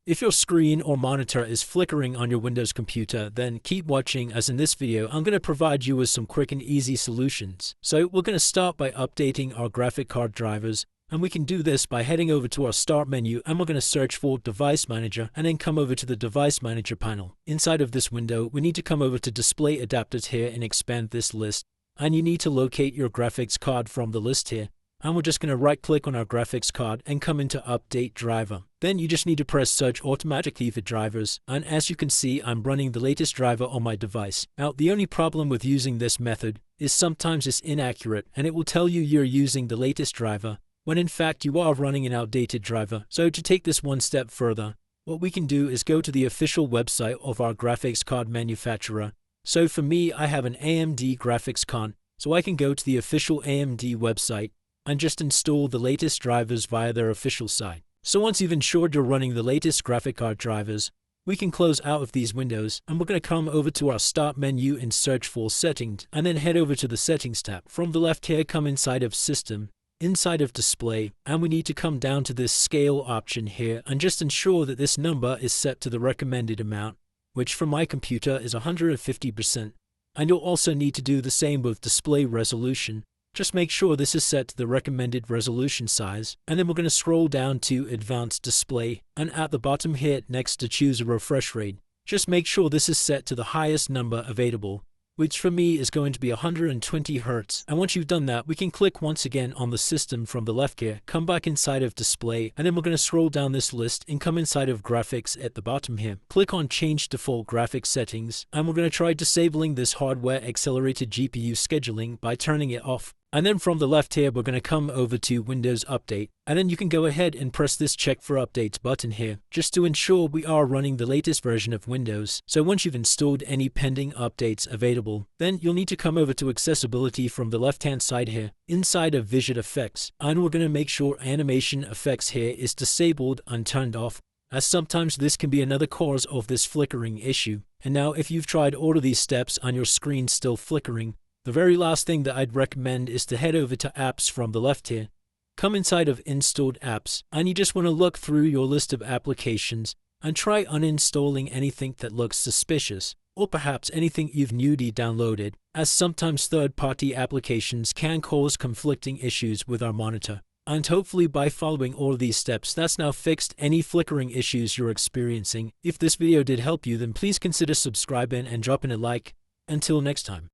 If your screen or monitor is flickering on your Windows computer, then keep watching, as in this video I'm going to provide you with some quick and easy solutions. So we're going to start by updating our graphic card drivers, and we can do this by heading over to our Start menu, and we're going to search for Device Manager and then come over to the Device Manager panel. Inside of this window, we need to come over to Display Adapters here and expand this list, and you need to locate your graphics card from the list here. And we're just going to right click on our graphics card and come into Update Driver. Then you just need to press Search automatically for drivers, and as you can see, I'm running the latest driver on my device. Now, the only problem with using this method is sometimes it's inaccurate and it will tell you you're using the latest driver when in fact you are running an outdated driver. So to take this one step further, what we can do is go to the official website of our graphics card manufacturer. So for me, I have an AMD graphics card, so I can go to the official AMD website and just install the latest drivers via their official site. So once you've ensured you're running the latest graphic card drivers, we can close out of these windows, and we're going to come over to our Start menu and search for Settings, and then head over to the Settings tab. From the left here, come inside of System, inside of Display, and we need to come down to this Scale option here and just ensure that this number is set to the recommended amount, which for my computer is 150%. And you'll also need to do the same with Display Resolution. Just make sure this is set to the recommended resolution size, and then we're going to scroll down to Advanced Display, and at the bottom here next to Choose a Refresh Rate, just make sure this is set to the highest number available, which for me is going to be 120 Hz. And once you've done that, we can click once again on the System from the left here, come back inside of Display, and then we're going to scroll down this list and come inside of Graphics at the bottom here. Click on Change Default Graphics Settings, and we're going to try disabling this Hardware Accelerated GPU Scheduling by turning it off. And then from the left here, we're going to come over to Windows Update, and then you can go ahead and press this Check for Updates button here, just to ensure we are running the latest version of Windows. So once you've installed any pending updates available, then you'll need to come over to Accessibility from the left-hand side here, inside of Vision Effects, and we're going to make sure Animation Effects here is disabled and turned off, as sometimes this can be another cause of this flickering issue. And now if you've tried all of these steps and your screen's still flickering, the very last thing that I'd recommend is to head over to Apps from the left here. Come inside of Installed Apps, and you just want to look through your list of applications and try uninstalling anything that looks suspicious, or perhaps anything you've newly downloaded, as sometimes third-party applications can cause conflicting issues with our monitor. And hopefully by following all of these steps, that's now fixed any flickering issues you're experiencing. If this video did help you, then please consider subscribing and dropping a like. Until next time.